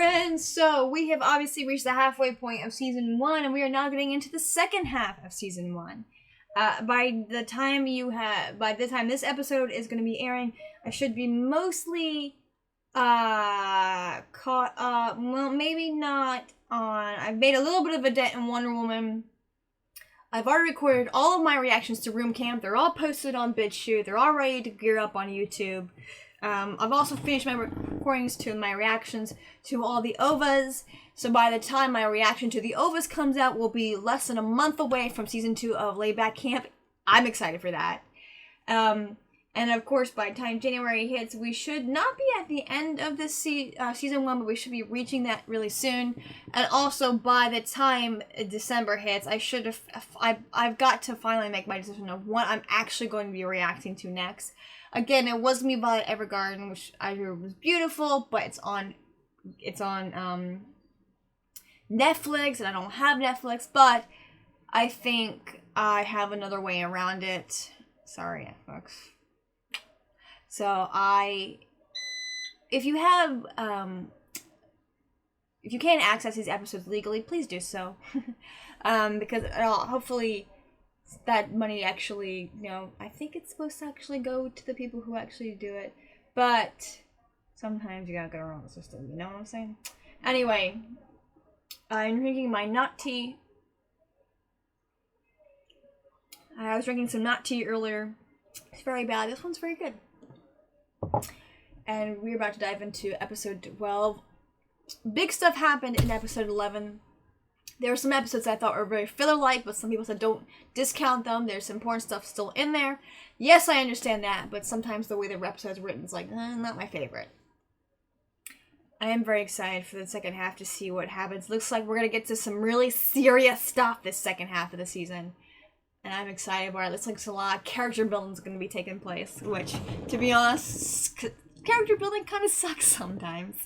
friends, so we have obviously reached the halfway point of season 1, and we are now getting into the second half of season 1. By the time this episode is going to be airing, I should be mostly caught up. Well, maybe not on. I've made a little bit of a dent in Wonder Woman. I've already recorded all of my reactions to Room Camp. They're all posted on BitChute. They're all ready to gear up on YouTube. I've also finished my recordings to my reactions to all the OVAs. So by the time my reaction to the OVAs comes out, we'll be less than a month away from season 2 of Layback Camp. I'm excited for that. And of course, by the time January hits, we should not be at the end of this season 1, but we should be reaching that really soon. And also, by the time December hits, I've got to finally make my decision of what I'm actually going to be reacting to next. Again, it was me Violet Evergarden, which I heard was beautiful, but it's on Netflix, and I don't have Netflix, but I think I have another way around it. Sorry, folks. So if you can't access these episodes legally, please do so. Because hopefully that money actually, I think it's supposed to actually go to the people who actually do it. But sometimes you gotta go around the system, you know what I'm saying? Anyway, I'm drinking my nut tea. I was drinking some nut tea earlier. It's very bad. This one's very good. And we're about to dive into episode 12. Big stuff happened in episode 11. There were some episodes I thought were very filler-like, but some people said don't discount them. There's some important stuff still in there. Yes, I understand that, but sometimes the way the episode's written is like, not my favorite. I am very excited for the second half to see what happens. Looks like we're going to get to some really serious stuff this second half of the season. And I'm excited about it. Looks like a lot of character building is going to be taking place, which, to be honest, character building kind of sucks sometimes.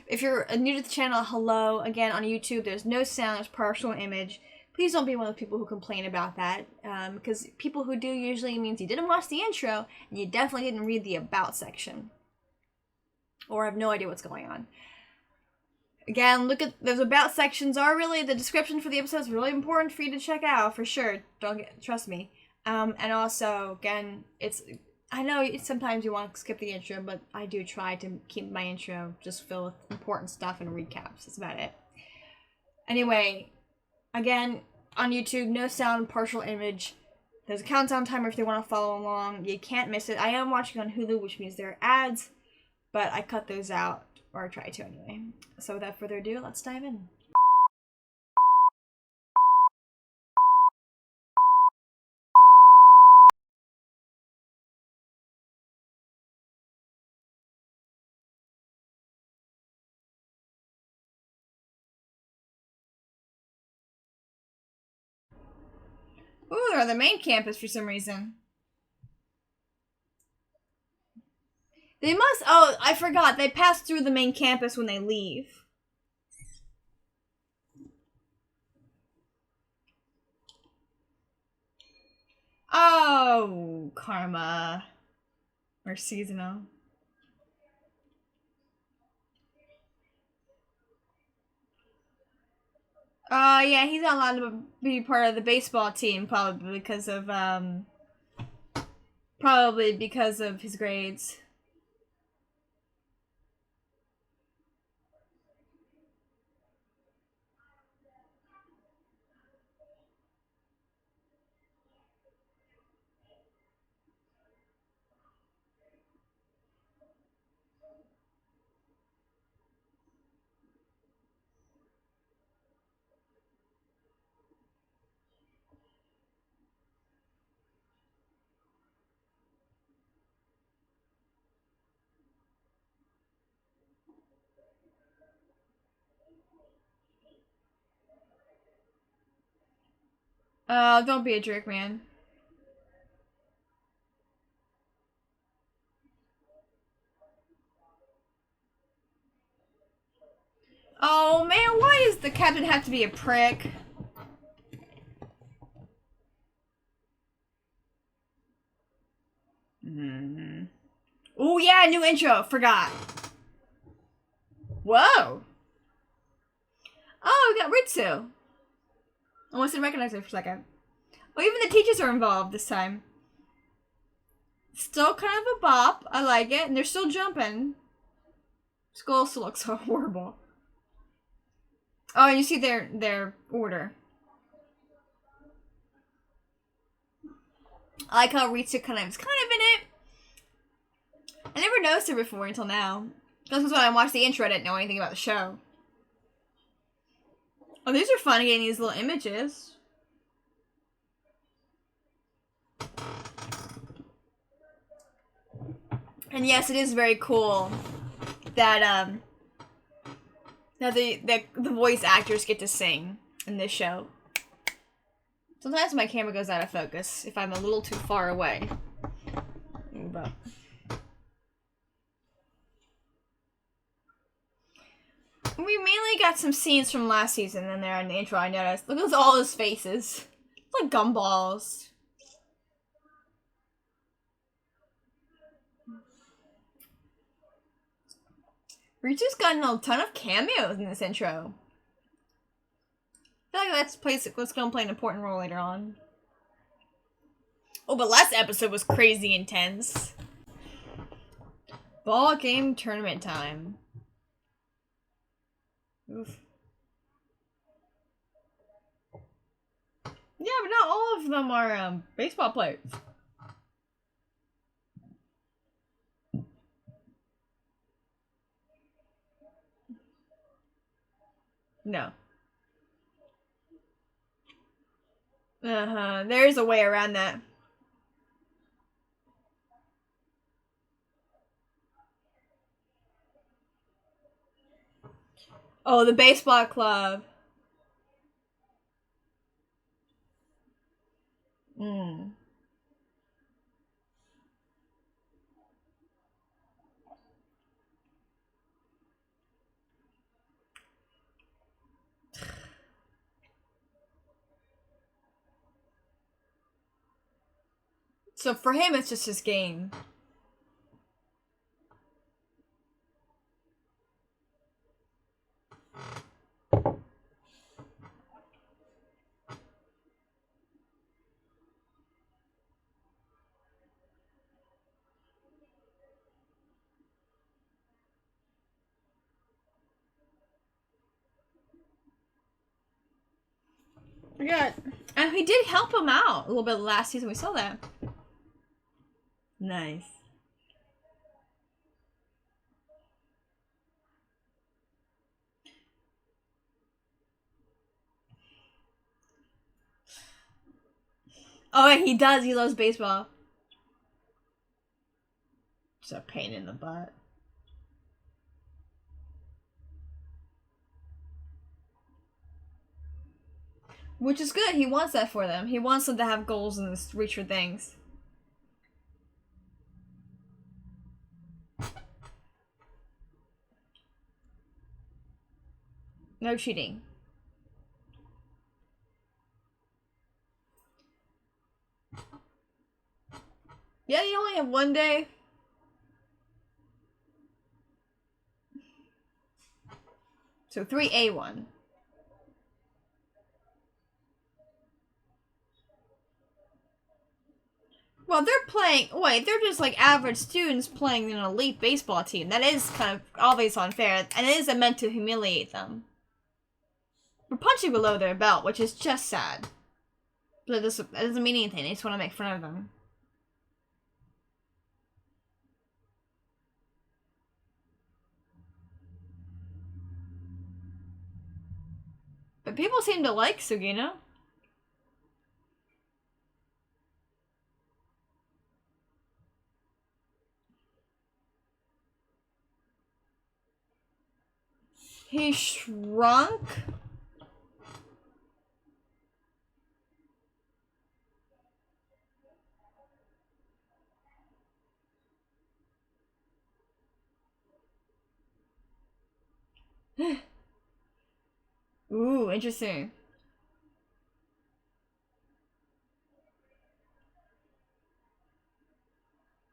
If you're new to the channel, hello. Again, on YouTube, there's no sound, there's partial image. Please don't be one of the people who complain about that, because people who do usually means you didn't watch the intro, and you definitely didn't read the about section. Or have no idea what's going on. Again, look at those about sections are really, the description for the episode is really important for you to check out, for sure. Trust me. And also, again, I know sometimes you want to skip the intro, but I do try to keep my intro just filled with important stuff and recaps. That's about it. Anyway, again, on YouTube, no sound, partial image. There's a countdown timer if you want to follow along. You can't miss it. I am watching on Hulu, which means there are ads, but I cut those out. Or try to anyway. So without further ado, let's dive in. Ooh, they're on the main campus for some reason. They must, oh, I forgot. They pass through the main campus when they leave. Oh, karma. Or seasonal. Yeah, he's not allowed to be part of the baseball team, probably because of his grades. Oh, don't be a jerk, man. Oh, man, why does the captain have to be a prick? Oh, yeah, new intro. Forgot. Whoa! Oh, we got Ritsu. I almost didn't recognize her for a second. Oh, even the teachers are involved this time. Still kind of a bop. I like it. And they're still jumping. Skull still looks so horrible. Oh, and you see their order. I like how Ritsu is kind of in it. I never noticed her before until now. This was when I watched the intro, I didn't know anything about the show. Oh, these are fun, getting these little images. And yes, it is very cool that that the voice actors get to sing in this show. Sometimes my camera goes out of focus if I'm a little too far away. But we mainly got some scenes from last season in there in the intro, I noticed. Look at all his faces. It's like gumballs. Ritsu's gotten a ton of cameos in this intro. I feel like that's gonna play an important role later on. Oh, but last episode was crazy intense. Ball game tournament time. Oof. Yeah, but not all of them are baseball players. No. There's a way around that. Oh, the baseball club. So for him, it's just his game. Yeah, and he did help him out a little bit last season. We saw that. Nice. Oh, yeah, he does. He loves baseball. It's a pain in the butt. Which is good. He wants that for them. He wants them to have goals and reach for things. No cheating. Yeah, you only have one day. So 3A1. Well, they're playing. Wait, they're just like average students playing in an elite baseball team. That is kind of obviously unfair, and it is meant to humiliate them. We're punching below their belt, which is just sad. But that doesn't mean anything. They just want to make fun of them. But people seem to like Sugino. He shrunk? Ooh, interesting.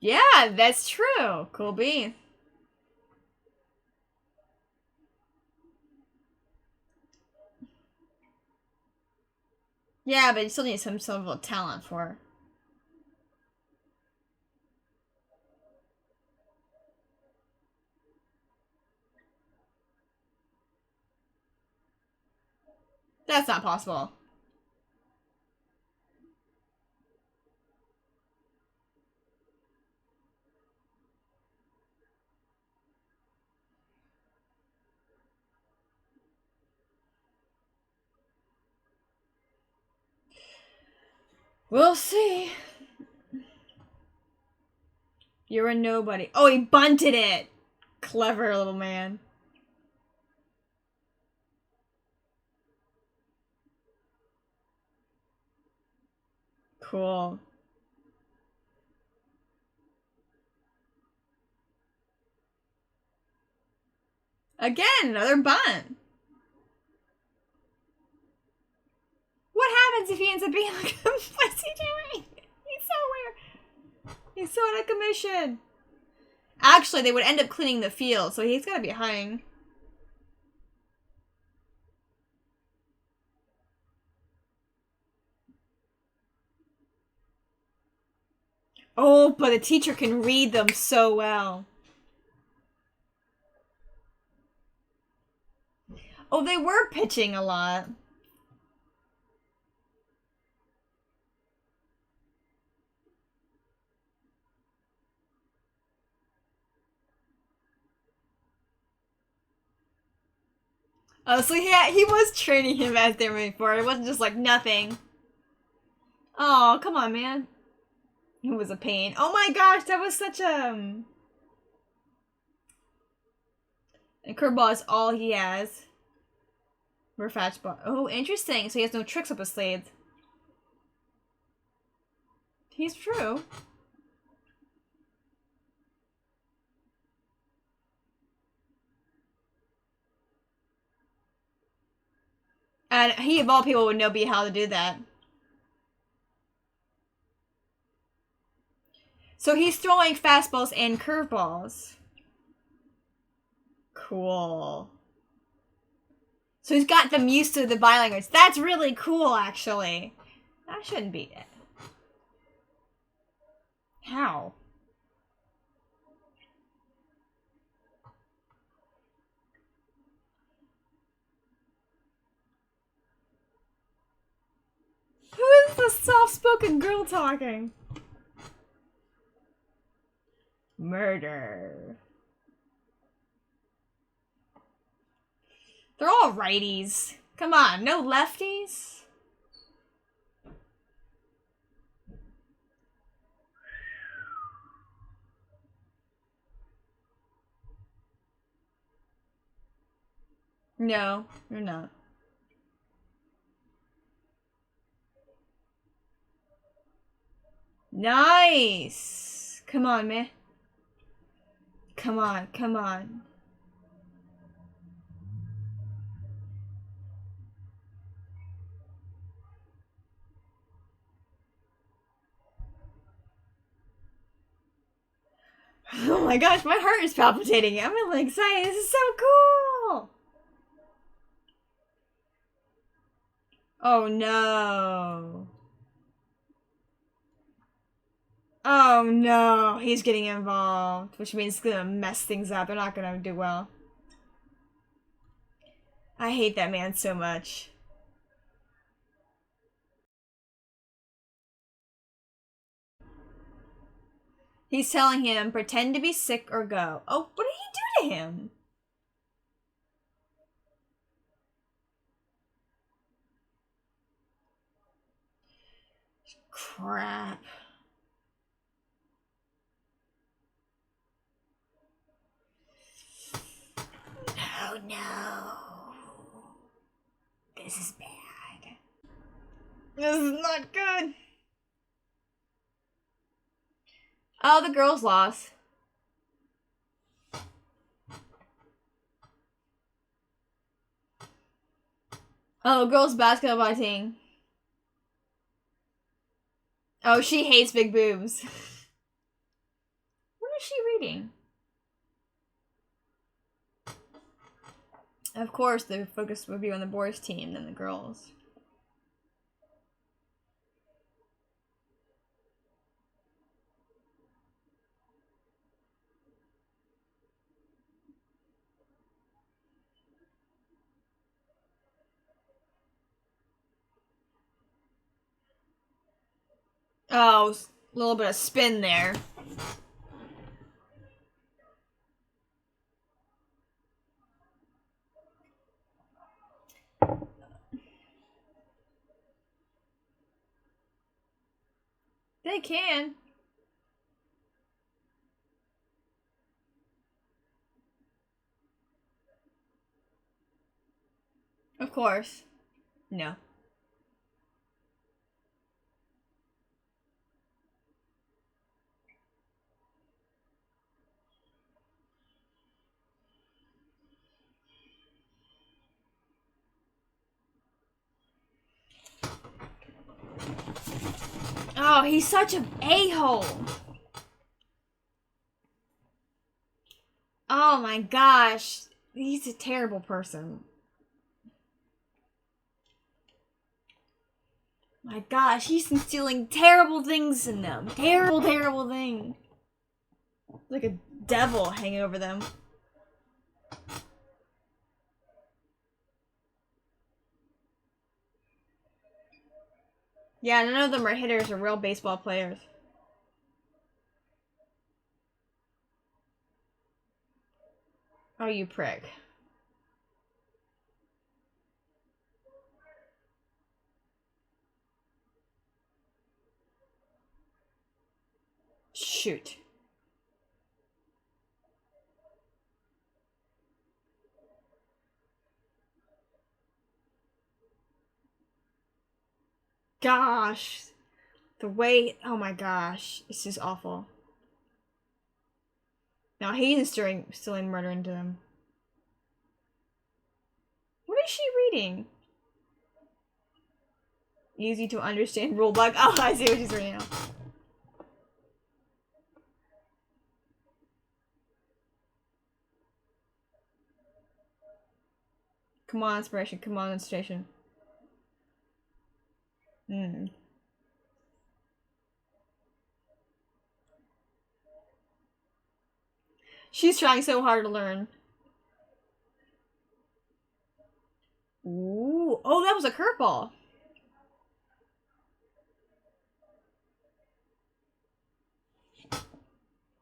Yeah, that's true. Cool bean. Yeah, but you still need some level of talent for it. That's not possible. We'll see. You're a nobody. Oh, he bunted it! Clever little man. Cool. Again, another bunt. What happens if he ends up being like, what's he doing? He's so weird. He's so out of commission. Actually, they would end up cleaning the field, so he's gotta be hiding. Oh, but the teacher can read them so well. Oh, they were pitching a lot. Oh, so yeah, he was training him as they were moving forward. It wasn't just like nothing. Oh, come on, man. It was a pain. Oh my gosh, that was such a... And curveball is all he has. Refetch ball. Oh, interesting. So he has no tricks up his sleeve. He's true. And he, of all people, would know how to do that. So he's throwing fastballs and curveballs. Cool. So he's got them used to the body language. That's really cool, actually. I shouldn't beat it. How? Who is this soft-spoken girl talking? Murder. They're all righties. Come on, no lefties? No, you're not. Nice! Come on, man. Come on, come on. Oh my gosh, my heart is palpitating. I'm really excited. This is so cool! Oh no. Oh no, he's getting involved, which means it's gonna mess things up. They're not gonna do well. I hate that man so much. He's telling him, pretend to be sick or go. Oh, what did he do to him? Crap. Oh no. This is bad. This is not good. Oh, the girls lost. Oh, girls basketball team. Oh, she hates big boobs. What is she reading? Of course, the focus would be on the boys' team than the girls. Oh, a little bit of spin there. They can. Of course. No. Oh, he's such an a-hole. Oh my gosh. He's a terrible person. My gosh, he's instilling terrible things in them. Terrible, terrible things. Like a devil hanging over them. Yeah, none of them are hitters or real baseball players. Oh, you prick. Shoot. Gosh. The way, oh my gosh. This is awful. Now he's instilling murder into them. What is she reading? Easy to understand rulebook. Oh, I see what she's reading now. Come on, inspiration. Come on, inspiration. Hmm. She's trying so hard to learn. Ooh. Oh, that was a curveball.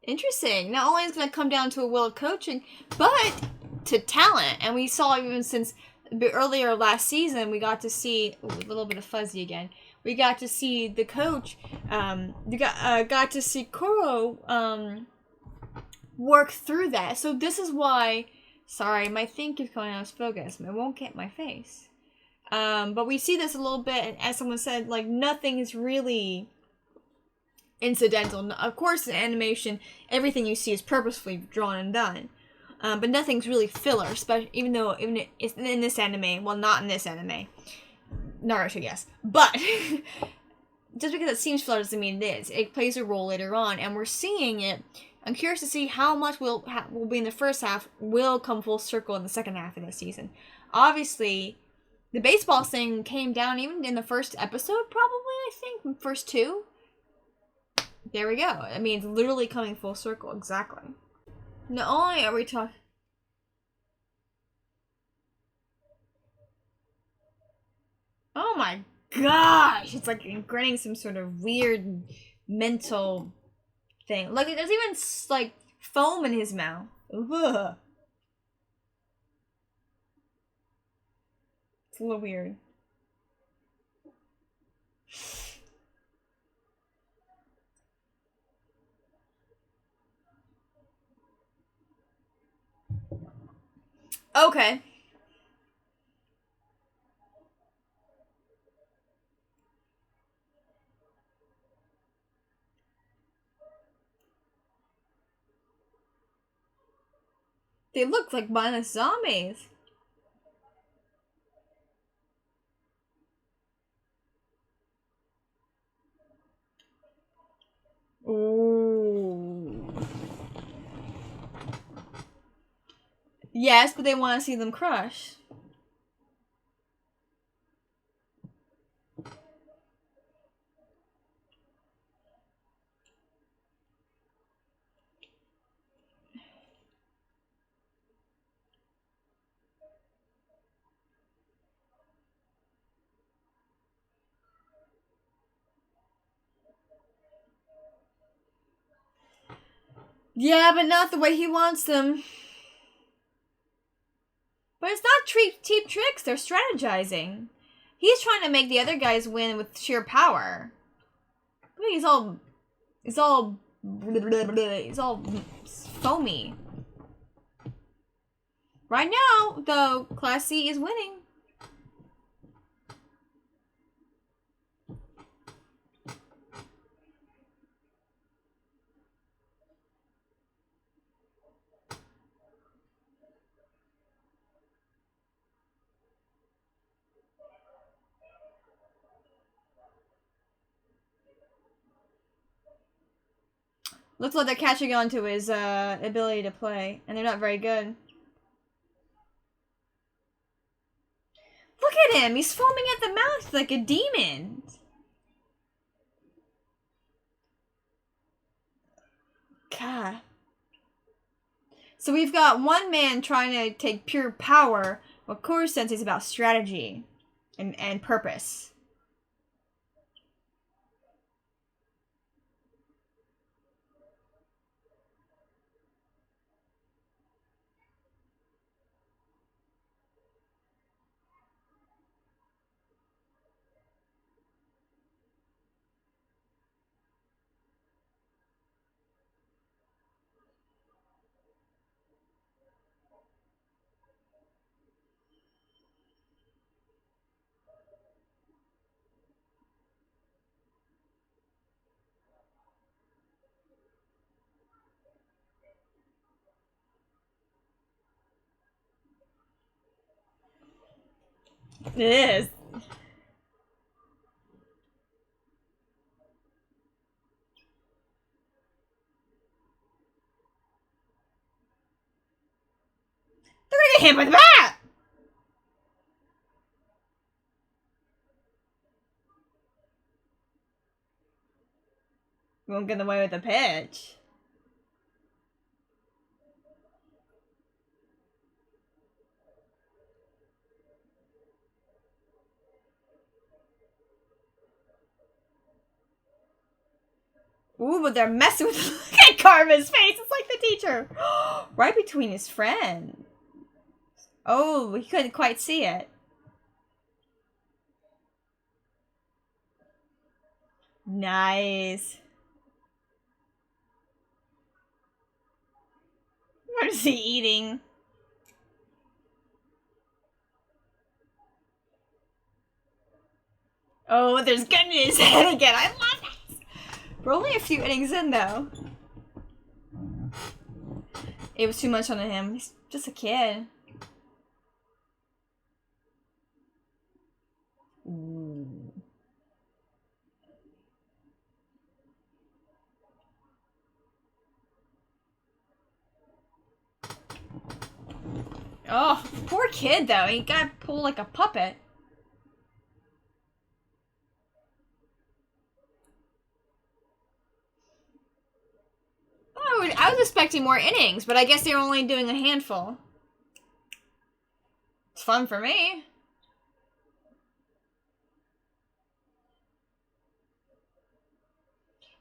Interesting. Not only is it going to come down to a will of coaching, but to talent. And we saw even since earlier last season, we got to see a little bit of fuzzy again. We got to see the coach. We got to see Koro work through that. So this is why. Sorry, my thing keeps going out of focus. I won't get my face. But we see this a little bit, and as someone said, like nothing is really incidental. Of course, in animation, everything you see is purposefully drawn and done. But nothing's really filler, especially even it's in this anime. Well, not in this anime. Naruto, yes, but just because it seems filler doesn't mean it is. It plays a role later on, and we're seeing it. I'm curious to see how much will be in the first half will come full circle in the second half of this season. Obviously, the baseball thing came down even in the first episode, probably. I think first two. There we go. I mean, it's literally coming full circle. Exactly. Not only are we talking... Oh my gosh! It's like ingraining some sort of weird mental thing. Like, there's even, like, foam in his mouth. Ugh. It's a little weird. Okay. They look like mindless zombies. Ooh. Yes, but they want to see them crush. Yeah, but not the way he wants them. But it's not cheap tricks, they're strategizing. He's trying to make the other guys win with sheer power. Look, he's all foamy. Right now, though, Class C is winning. Looks like they're catching on to his ability to play, and they're not very good. Look at him! He's foaming at the mouth like a demon! God. So we've got one man trying to take pure power, while Koro Sensei is about strategy and purpose. It is. They're gonna get hit with that! Won't get away with the pitch. Ooh, but they're messing with. Look at Karma's face. It's like the teacher. Right between his friends. Oh, he couldn't quite see it. Nice. What is he eating? Oh, there's gun in his head again. I love this. We're only a few innings in, though. It was too much on him. He's just a kid. Ooh. Oh, poor kid, though. He got pulled like a puppet. Oh, I was expecting more innings, but I guess they were only doing a handful. It's fun for me.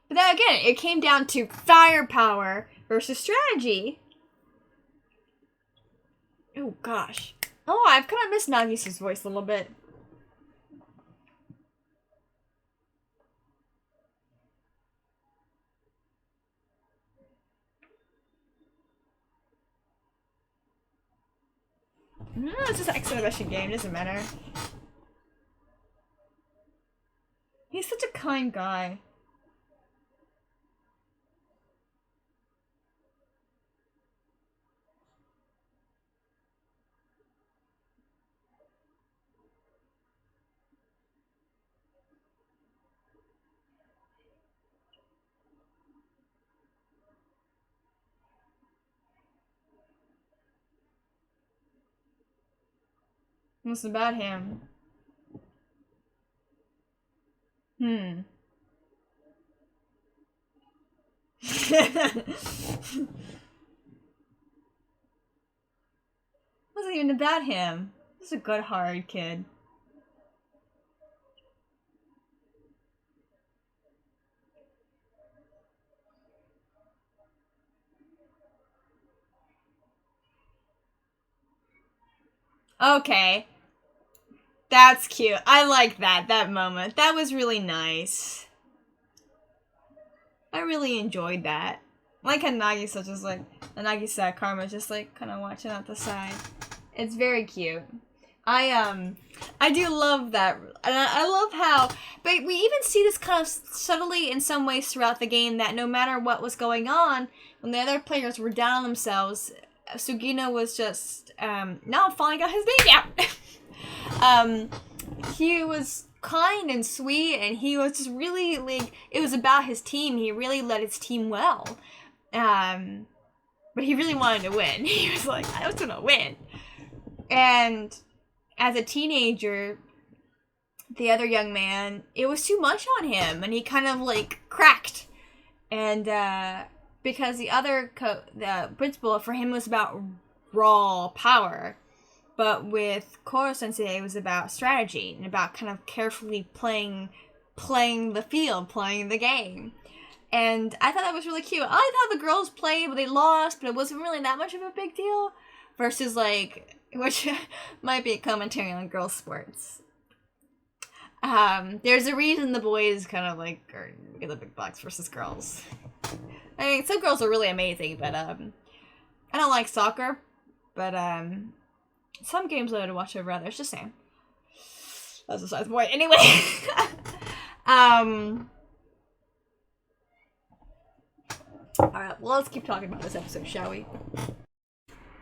But then again, it came down to firepower versus strategy. Oh, gosh. Oh, I've kind of missed Nagisa's voice a little bit. No, it's just an exhibition game. It doesn't matter. He's such a kind guy. What's about him? Wasn't even about him. He's a good, hard kid. Okay. That's cute. I like that moment. That was really nice. I really enjoyed that. Like how Nagisa just like, Nagisa Karma just like kind of watching out the side. It's very cute. I do love that, and I love how, but we even see this kind of subtly in some ways throughout the game, that no matter what was going on, when the other players were down on themselves, Sugino was just, now I'm finally got his name out. He was kind and sweet, and he was just really, like, it was about his team. He really led his team well. But he really wanted to win. He was like, I just want to win. And as a teenager, the other young man, it was too much on him, and he kind of, like, cracked. And, because the other, the principal, for him was about raw power. But with Koro Sensei, it was about strategy, and about kind of carefully playing the field, playing the game. And I thought that was really cute. I liked how the girls played, but they lost, but it wasn't really that much of a big deal. Versus, like, which might be a commentary on girls' sports. There's a reason the boys kind of, like, get the big bucks versus girls. I mean, some girls are really amazing, but, I don't like soccer. But, some games I would watch over others, just saying. That's besides the point. Anyway. Alright, well, let's keep talking about this episode, shall we?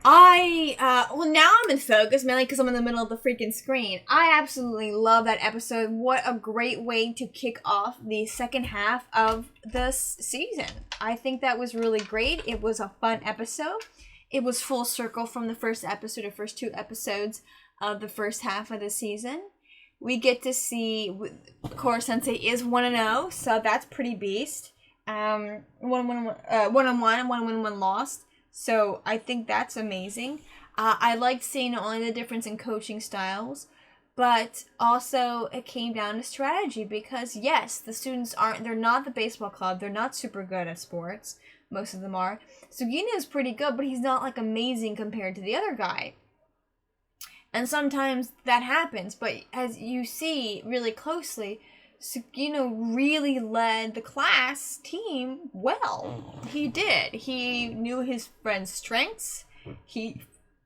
Well, now I'm in focus, mainly because I'm in the middle of the freaking screen. I absolutely love that episode. What a great way to kick off the second half of this season. I think that was really great. It was a fun episode. It was full circle from the first episode, the first 2 episodes of the first half of the season. We get to see Koro Sensei is 1-0, so that's pretty beast. 1-1, 1-1 lost. So I think that's amazing. I liked seeing not only the difference in coaching styles, but also it came down to strategy, because yes, the students they're not the baseball club, they're not super good at sports. Most of them are. Sugino is pretty good, but he's not, like, amazing compared to the other guy. And sometimes that happens, but as you see really closely, Sugino really led the class team well. He did. He knew his friends' strengths. He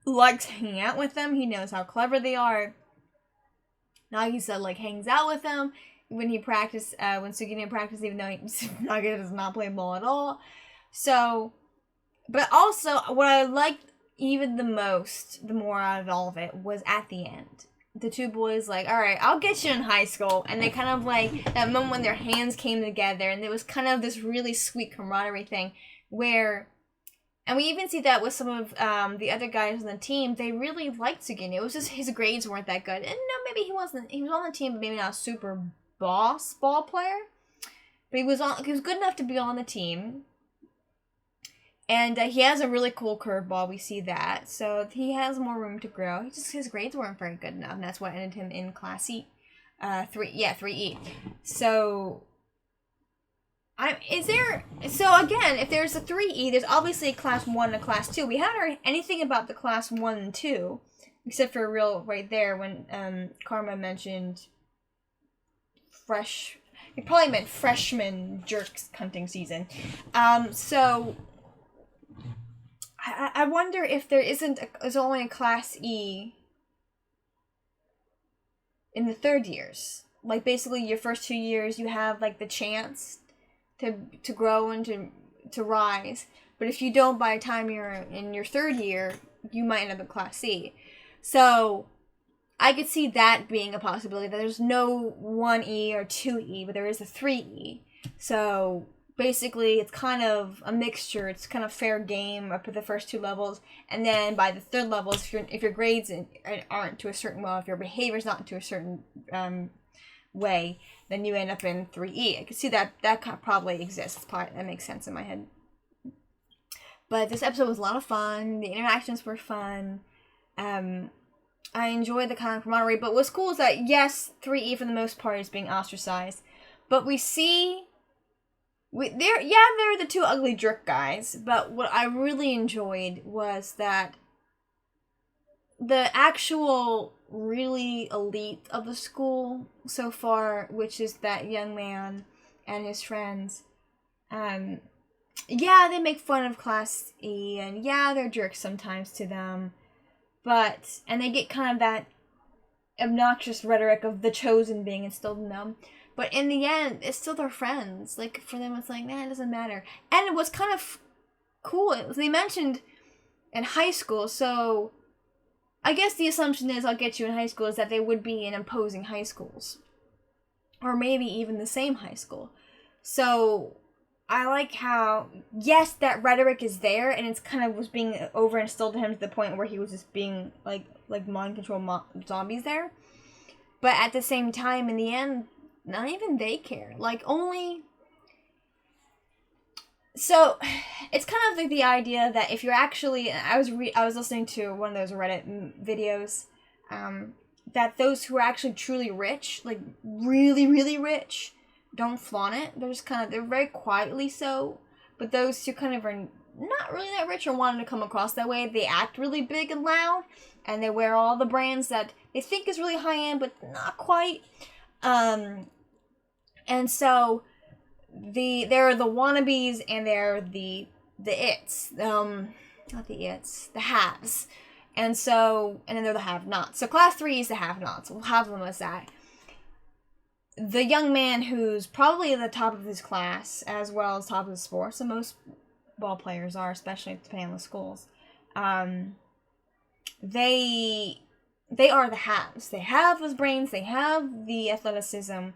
likes hanging out with them. He knows how clever they are. Nagisa, like, hangs out with them when Sugino practices, even though Nagisa does not play ball at all. So, but also, what I liked even the more out of all of it, was at the end. The 2 boys, like, alright, I'll get you in high school. And they kind of, like, that moment when their hands came together, and there was kind of this really sweet camaraderie thing, where, and we even see that with some of the other guys on the team, they really liked Sugino. It was just his grades weren't that good. And no, maybe he was on the team, but maybe not a super ball player. But he was good enough to be on the team. And he has a really cool curveball. We see that. So he has more room to grow. His grades weren't very good enough, and that's what ended him in Class E. 3E. So, if there's a 3E, there's obviously a Class 1 and a Class 2. We haven't heard anything about the Class 1 and 2, except for right there when Karma mentioned he probably meant freshman jerks hunting season. So I wonder if there's only a Class E in the 3rd years. Like, basically, your first 2 years, you have, like, the chance to grow and to rise. But if you don't, by the time you're in your 3rd year, you might end up in Class C. So I could see that being a possibility, that there's no 1E or 2E, but there is a 3E. So basically, it's kind of a mixture. It's kind of fair game up to the first 2 levels, and then by the 3rd levels, if your grades aren't to a certain if your behavior's not to a certain way, then you end up in 3E. I can see that probably exists. That makes sense in my head. But this episode was a lot of fun. The interactions were fun. I enjoyed the kind of camaraderie. But what's cool is that, yes, 3E for the most part is being ostracized, but we see they're the 2 ugly jerk guys, but what I really enjoyed was that the actual really elite of the school so far, which is that young man and his friends, yeah, they make fun of Class E, and yeah, they're jerks sometimes to them, and they get kind of that obnoxious rhetoric of the chosen being instilled in them, but in the end, it's still their friends. Like, for them, it's like, nah, it doesn't matter. And it was kind of cool, they mentioned in high school, so I guess the assumption is, I'll get you in high school, is that they would be in opposing high schools. Or maybe even the same high school. So, I like how, yes, that rhetoric is there, and it's kind of was being over-instilled to him to the point where he was just being, like mind control zombies there. But at the same time, in the end, not even they care. Like, only... So, it's kind of like the idea that if you're actually... I was listening to one of those Reddit videos, that those who are actually truly rich, like, really, really rich, don't flaunt it. They're just they're very quietly so. But those who kind of are not really that rich or wanting to come across that way, they act really big and loud, and they wear all the brands that they think is really high-end, but not quite. And so... They're the wannabes, and they're the its. Not the its, the haves. And then they're the have-nots. So Class 3 is the have-nots. We'll have them as that. The young man who's probably at the top of his class, as well as top of the sports, and most ball players are, especially depending on the schools, they are the haves. They have those brains, they have the athleticism.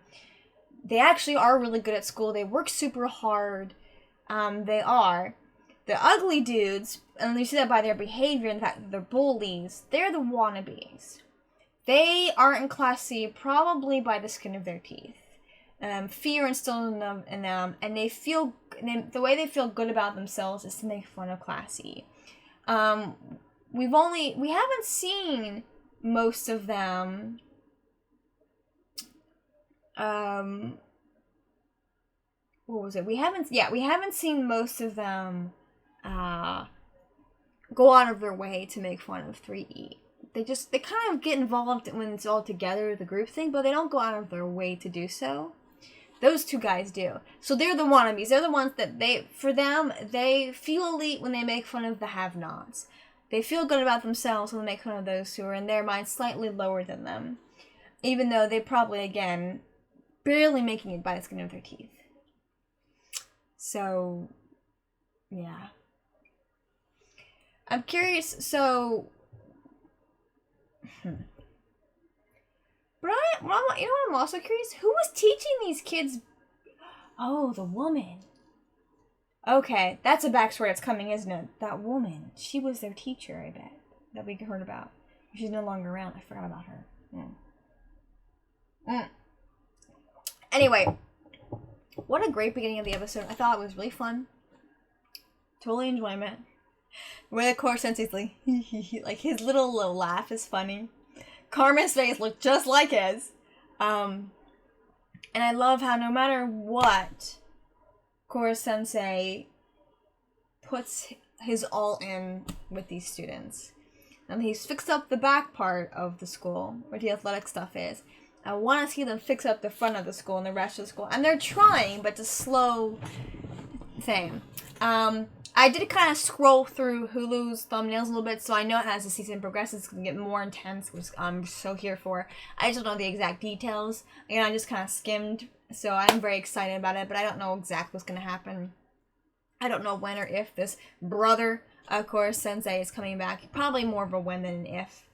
They actually are really good at school. They work super hard. They are. The ugly dudes, and you see that by their behavior, in fact, they're bullies, they're the wannabes. They aren't in Class C probably by the skin of their teeth. Fear instilled in them, and the way they feel good about themselves is to make fun of Class E. We haven't seen most of them. What was it? We haven't seen most of them go out of their way to make fun of 3E. They kind of get involved when it's all together, the group thing, but they don't go out of their way to do so. Those two guys do. So they're the wannabes. They're the ones that they feel elite when they make fun of the have-nots. They feel good about themselves when they make fun of those who are in their minds slightly lower than them. Even though they probably, again, barely making it by the skin of their teeth. So, yeah. I'm curious, so... But you know what I'm also curious? Who was teaching these kids? Oh, the woman. Okay, that's a backstory that's coming, isn't it? That woman. She was their teacher, I bet. That we heard about. She's no longer around. I forgot about her. Anyway, what a great beginning of the episode. I thought it was really fun. Totally enjoyment. Where the Koro Sensei's like, like his little laugh is funny. Carmen's face looked just like his. And I love how no matter what, Koro Sensei puts his all in with these students. And he's fixed up the back part of the school, where the athletic stuff is. I want to see them fix up the front of the school and the rest of the school. And they're trying, but it's a slow thing. I did kind of scroll through Hulu's thumbnails a little bit, so I know as the season progresses, it's going to get more intense, which I'm so here for. I just don't know the exact details. Again, I just kind of skimmed, so I'm very excited about it, but I don't know exactly what's going to happen. I don't know when or if this brother of Koro Sensei is coming back. Probably more of a when than an if.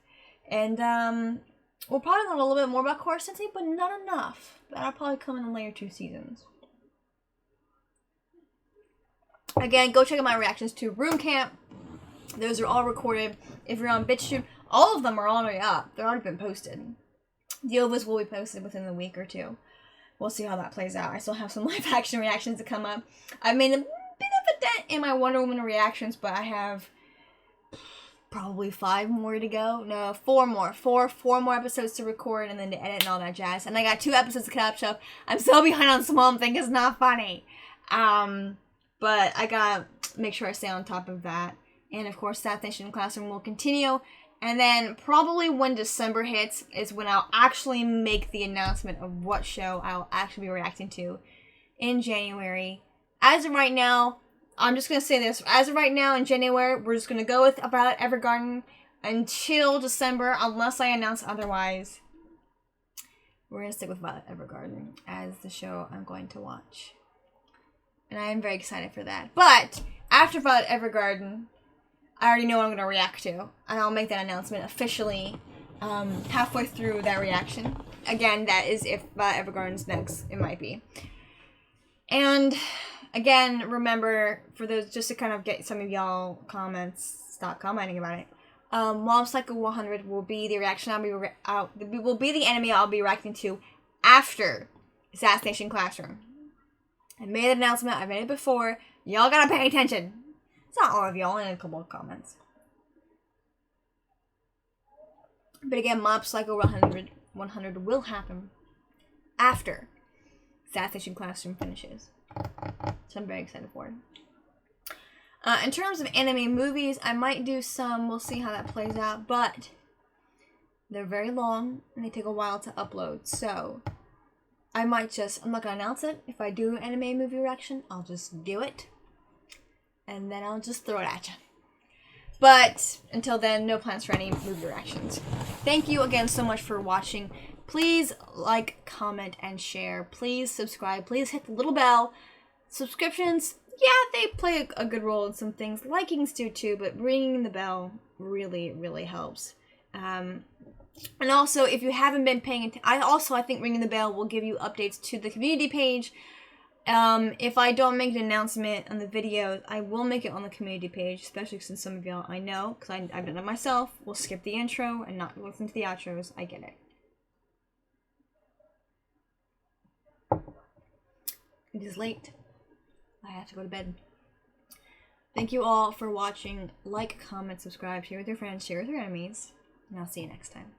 And, we'll probably learn a little bit more about Koro Sensei, but not enough. That'll probably come in the later 2 seasons. Again, go check out my reactions to Room Camp. Those are all recorded. If you're on BitChute, all of them are already up. They've already been posted. The OVAs will be posted within a week or 2. We'll see how that plays out. I still have some live action reactions to come up. I've made a bit of a dent in my Wonder Woman reactions, but I have probably 5 more to go. No, 4 more. 4 more episodes to record and then to edit and all that jazz. And I got 2 episodes to catch up. I'm so behind on Swamp Thing. It's not funny. But I gotta make sure I stay on top of that. And of course, Assassination Classroom will continue. And then probably when December hits is when I'll actually make the announcement of what show I'll actually be reacting to in January. As of right now, I'm just going to say this. As of right now in January, we're just going to go with Violet Evergarden until December, unless I announce otherwise. We're going to stick with Violet Evergarden as the show I'm going to watch. And I am very excited for that. But after Violet Evergarden, I already know what I'm going to react to. And I'll make that announcement officially halfway through that reaction. Again, that is if Violet Evergarden's next. It might be. And again, remember, for those, just to kind of get some of y'all comments, stop commenting about it. Mob Psycho 100 will be the reaction will be the anime I'll be reacting to after Assassination Classroom. I made an announcement. I've made it before. Y'all gotta pay attention. It's not all of y'all, in a couple of comments. But again, Mob Psycho 100 will happen after Assassination Classroom finishes. So I'm very excited for it. In terms of anime movies, I might do some. We'll see how that plays out. But they're very long and they take a while to upload. So I'm not going to announce it. If I do anime movie reaction, I'll just do it. And then I'll just throw it at you. But until then, no plans for any movie reactions. Thank you again so much for watching. Please like, comment, and share. Please subscribe. Please hit the little bell. Subscriptions, yeah, they play a good role in some things. Likings do too, but ringing the bell really, really helps. And also, if you haven't been paying attention, I think ringing the bell will give you updates to the community page. If I don't make an announcement on the videos, I will make it on the community page, especially since some of y'all I know, because I've done it myself, will skip the intro and not listen to the outros. I get it. It is late. I have to go to bed. Thank you all for watching. Like, comment, subscribe, share with your friends, share with your enemies, and I'll see you next time.